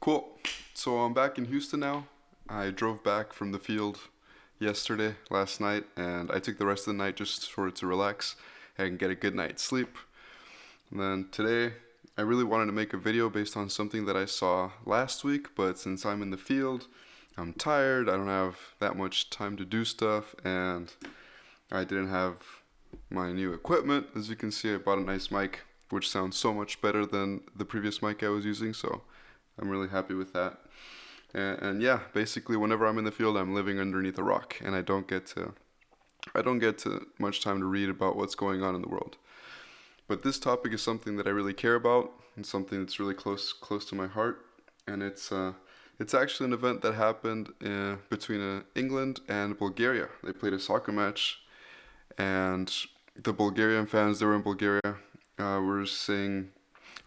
Cool. So I'm back in Houston now. I drove back from the field last night, and I took the rest of the night just sort of to relax and get a good night's sleep. And then today, I really wanted to make a video based on something that I saw last week, but since I'm in the field, I'm tired, I don't have that much time to do stuff, and I didn't have my new equipment. As you can see, I bought a nice mic, which sounds so much better than the previous mic I was using, so I'm really happy with that. And yeah, basically, whenever I'm in the field, I'm living underneath a rock, and I don't get to much time to read about what's going on in the world. But this topic is something that I really care about, and something that's really close to my heart. And it's actually an event that happened between England and Bulgaria. They played a soccer match, and the Bulgarian fans that were in Bulgaria were saying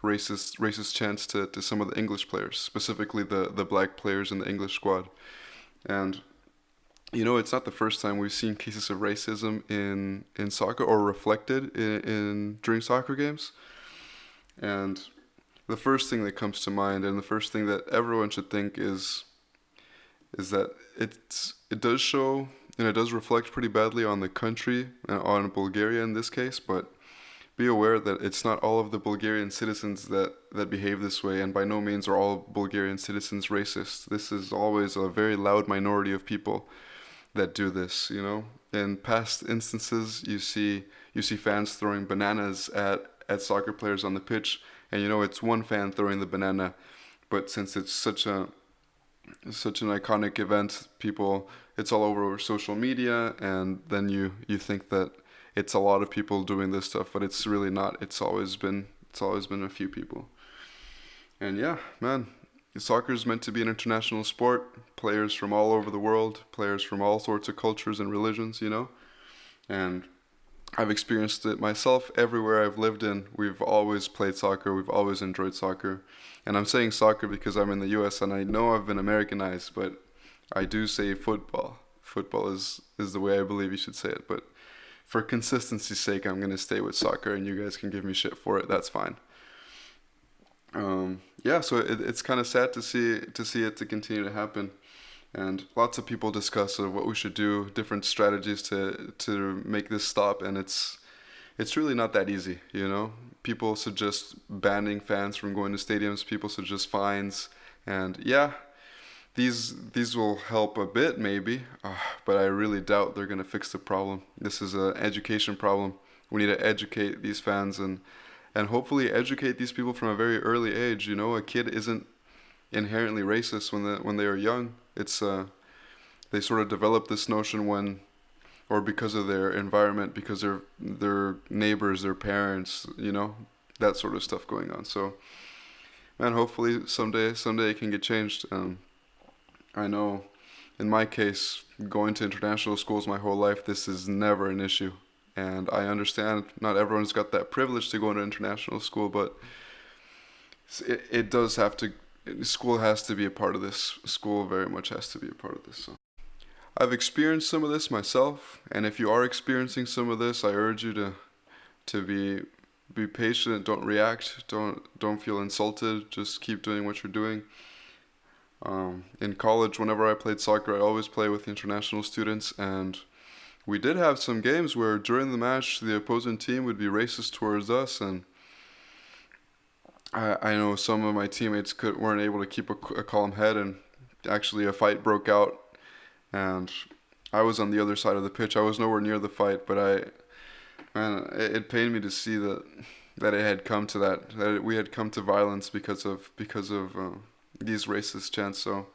racist chants to some of the English players, specifically the black players in the English squad. And it's not the first time we've seen cases of racism in soccer or reflected in during soccer games. And the first thing that comes to mind, and the first thing that everyone should think is that it does show and it does reflect pretty badly on the country and on Bulgaria in this case, but be aware that it's not all of the Bulgarian citizens that behave this way, and by no means are all Bulgarian citizens racist. This is always a very loud minority of people that do this. In past instances, you see fans throwing bananas at soccer players on the pitch, and it's one fan throwing the banana, but since it's such an iconic event, it's all over social media, and then you think that it's a lot of people doing this stuff, but it's really not. It's always been a few people. And yeah, man, soccer is meant to be an international sport. Players from all over the world, players from all sorts of cultures and religions. And I've experienced it myself everywhere I've lived in. We've always played soccer. We've always enjoyed soccer. And I'm saying soccer because I'm in the US and I know I've been Americanized, but I do say football. Football is the way I believe you should say it. But for consistency's sake, I'm going to stay with soccer, and you guys can give me shit for it. That's fine. Yeah, so it's kind of sad to see it to continue to happen. And lots of people discuss what we should do, different strategies to make this stop, and it's really not that easy. People suggest banning fans from going to stadiums. People suggest fines, and yeah, these will help a bit maybe, but I really doubt they're gonna fix the problem. This is an education problem. We need to educate these fans and hopefully educate these people from a very early age. A kid isn't inherently racist when they are young. They sort of develop this notion when or because of their environment, because their neighbors, their parents, that sort of stuff going on. So, man, hopefully someday it can get changed. I know, in my case, going to international schools my whole life, this is never an issue, and I understand not everyone's got that privilege to go into international school, but it does have to. School has to be a part of this. School very much has to be a part of this. So. I've experienced some of this myself, and if you are experiencing some of this, I urge you to be patient. Don't react. Don't feel insulted. Just keep doing what you're doing. In college, whenever I played soccer, I always play with international students, and we did have some games where during the match the opposing team would be racist towards us, and I know some of my teammates weren't able to keep a calm head, and actually a fight broke out, and I was on the other side of the pitch. I was nowhere near the fight, but man, it pained me to see that it had come to that we had come to violence because of these racist chants. So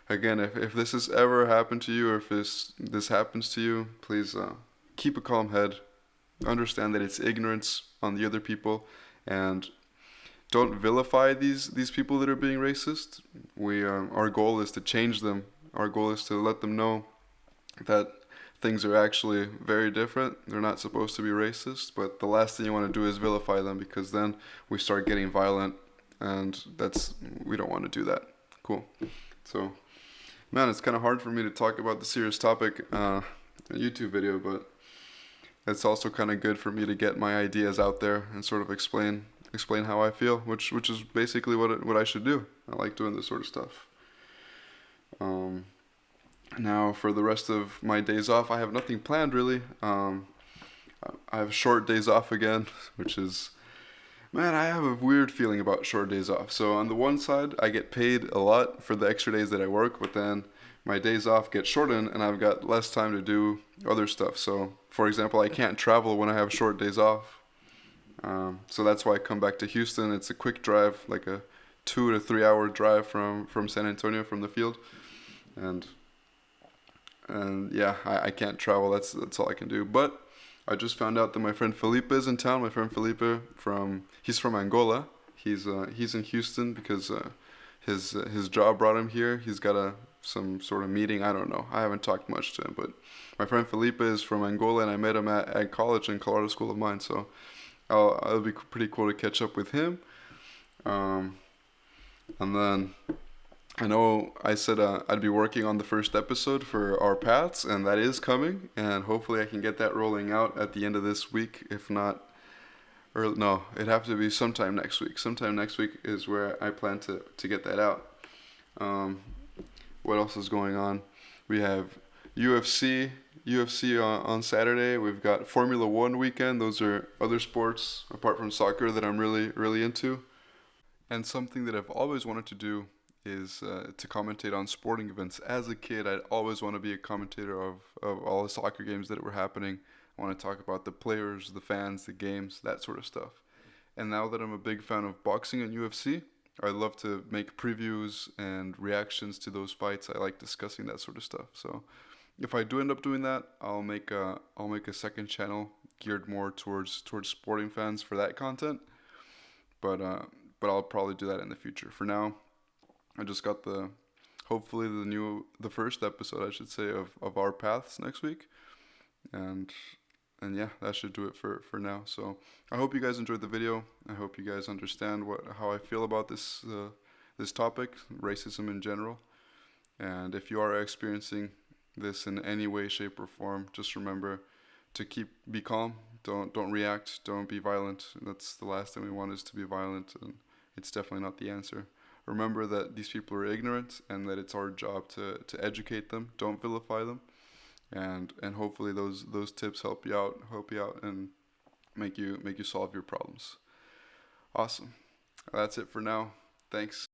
again, if this has ever happened to you, or if this happens to you, please keep a calm head. Understand that it's ignorance on the other people, and don't vilify these people that are being racist. Our goal is to change them. Our goal is to let them know that things are actually very different. They're not supposed to be racist, but the last thing you want to do is vilify them, because then we start getting violent, and we don't want to do that. Cool. So, man, it's kind of hard for me to talk about the serious topic a YouTube video, but it's also kind of good for me to get my ideas out there and sort of explain explain how I feel, which is basically what I should do. I like doing this sort of stuff. Um, Now for the rest of my days off, I have nothing planned really. I have short days off again, which is, man, I have a weird feeling about short days off. So on the one side, I get paid a lot for the extra days that I work, but then my days off get shortened and I've got less time to do other stuff. So for example, I can't travel when I have short days off. So that's why I come back to Houston. It's a quick drive, like a 2 to 3 hour drive from San Antonio from the field, and yeah, I can't travel. That's all I can do. But I just found out that my friend Felipe is in town. My friend Felipe he's from Angola. He's in Houston because his job brought him here. He's got some sort of meeting. I don't know. I haven't talked much to him, but my friend Felipe is from Angola, and I met him at college in Colorado School of Mines. So it'll be pretty cool to catch up with him. Um, and then I know I said I'd be working on the first episode for Our Paths, and that is coming. And hopefully I can get that rolling out at the end of this week. If not, or no, it'd have to be sometime next week. Sometime next week is where I plan to get that out. Um, what else is going on? We have UFC on Saturday. We've got Formula One weekend. Those are other sports apart from soccer that I'm really into. And something that I've always wanted to do is to commentate on sporting events. As a kid, I'd always want to be a commentator of all the soccer games that were happening. I want to talk about the players, the fans, the games, that sort of stuff. And now that I'm a big fan of boxing and UFC, I love to make previews and reactions to those fights. I like discussing that sort of stuff. So if I do end up doing that, I'll make a second channel geared more towards sporting fans for that content. But but I'll probably do that in the future. For now, I just got hopefully the first episode I should say of Our Paths next week, and yeah, that should do it for now. So I hope you guys enjoyed the video. I hope you guys understand how I feel about this topic, racism in general. And if you are experiencing this in any way, shape, or form, just remember to be calm. Don't react. Don't be violent. That's the last thing we want, is to be violent, and it's definitely not the answer. Remember that these people are ignorant and that it's our job to educate them. Don't vilify them, and hopefully those tips help you out and make you solve your problems. Awesome. That's it for now. Thanks.